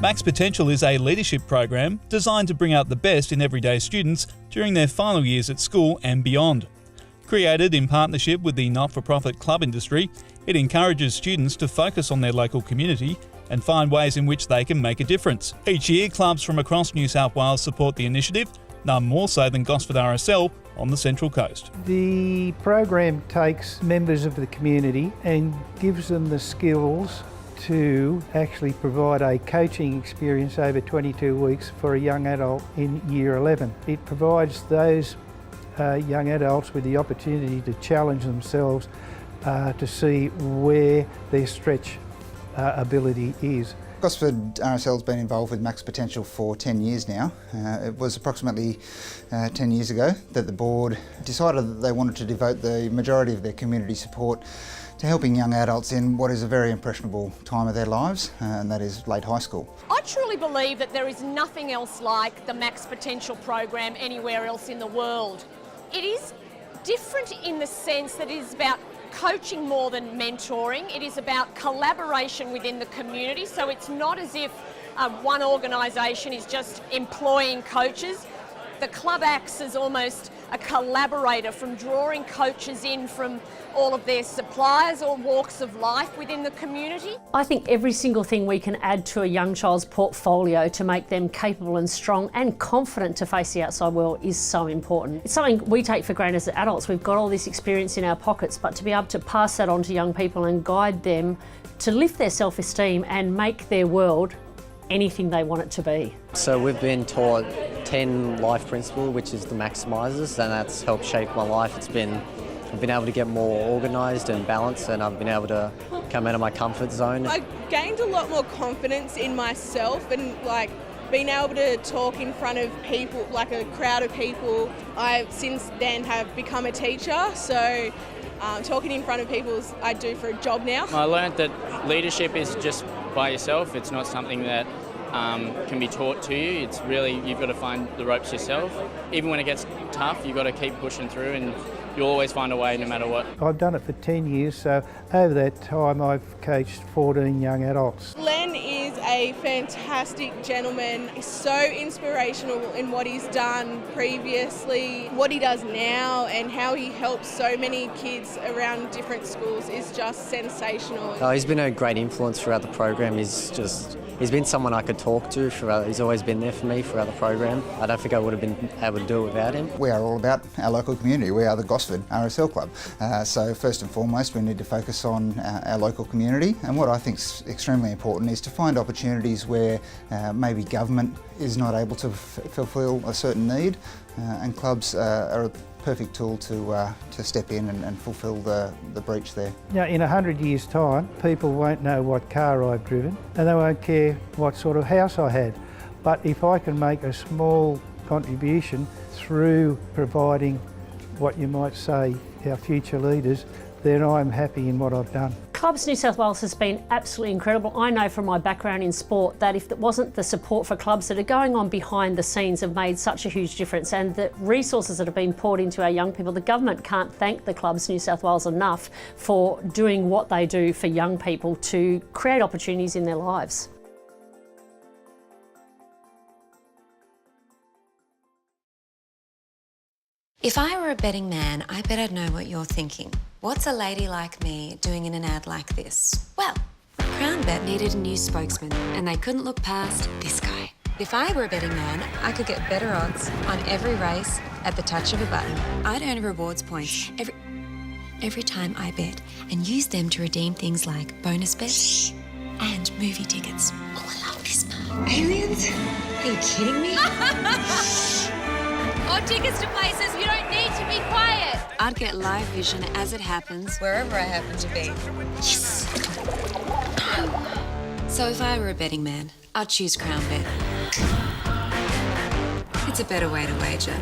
Max Potential is a leadership program designed to bring out the best in everyday students during their final years at school and beyond. Created in partnership with the not-for-profit club industry, it encourages students to focus on their local community and find ways in which they can make a difference. Each year, clubs from across New South Wales support the initiative, none more so than Gosford RSL on the Central Coast. The program takes members of the community and gives them the skills to actually provide a coaching experience over 22 weeks for a young adult in Year 11. It provides those young adults with the opportunity to challenge themselves to see where their stretch ability is. Gosford RSL has been involved with Max Potential for 10 years now. It was approximately 10 years ago that the board decided that they wanted to devote the majority of their community support to helping young adults in what is a very impressionable time of their lives, and that is late high school. I truly believe that there is nothing else like the Max Potential program anywhere else in the world. It is different in the sense that it is about coaching more than mentoring. It is about collaboration within the community, so it's not as if one organisation is just employing coaches. The club acts as almost a collaborator, from drawing coaches in from all of their suppliers or walks of life within the community. I think every single thing we can add to a young child's portfolio to make them capable and strong and confident to face the outside world is so important. It's something we take for granted as adults. We've got all this experience in our pockets, but to be able to pass that on to young people and guide them to lift their self-esteem and make their world anything they want it to be. So we've been taught 10 life principles, which is the maximisers, and that's helped shape my life. I've been able to get more organised and balanced, and I've been able to come out of my comfort zone. I gained a lot more confidence in myself, and being able to talk in front of people, like a crowd of people. I since then have become a teacher, so talking in front of people I do for a job now. I learned that leadership is just by yourself. It's not something that can be taught to you. It's really, you've got to find the ropes yourself. Even when it gets tough, you've got to keep pushing through, and you'll always find a way no matter what. I've done it for 10 years, so over that time I've coached 14 young adults. Len is a fantastic gentleman. He's so inspirational in what he's done previously, what he does now, and how he helps so many kids around different schools is just sensational. He's been a great influence throughout the program. He's been someone I could talk to throughout. He's always been there for me throughout the program. I don't think I would have been able to do it without him. We are all about our local community. We are the Gosford RSL Club. So first and foremost, we need to focus on our local community. And what I think is extremely important is to find opportunities where maybe government is not able to fulfil a certain need, and clubs are a perfect tool to step in and fulfil the breach there. Now, in 100 years' time, people won't know what car I've driven, and they won't care what sort of house I had. But if I can make a small contribution through providing what you might say our future leaders, then I'm happy in what I've done. Clubs New South Wales has been absolutely incredible. I know from my background in sport that if it wasn't the support for clubs that are going on behind the scenes have made such a huge difference, and the resources that have been poured into our young people, the government can't thank the Clubs New South Wales enough for doing what they do for young people to create opportunities in their lives. If I were a betting man, I bet I'd know what you're thinking. What's a lady like me doing in an ad like this? Well, CrownBet needed a new spokesman, and they couldn't look past this guy. If I were a betting man, I could get better odds on every race at the touch of a button. I'd earn rewards points every time I bet, and use them to redeem things like bonus bets and movie tickets. Oh, I love this part. Aliens? Are you kidding me? Or tickets to places you don't need to be quiet. I'd get live vision as it happens, wherever I happen to be. Yes! So if I were a betting man, I'd choose CrownBet. It's a better way to wager.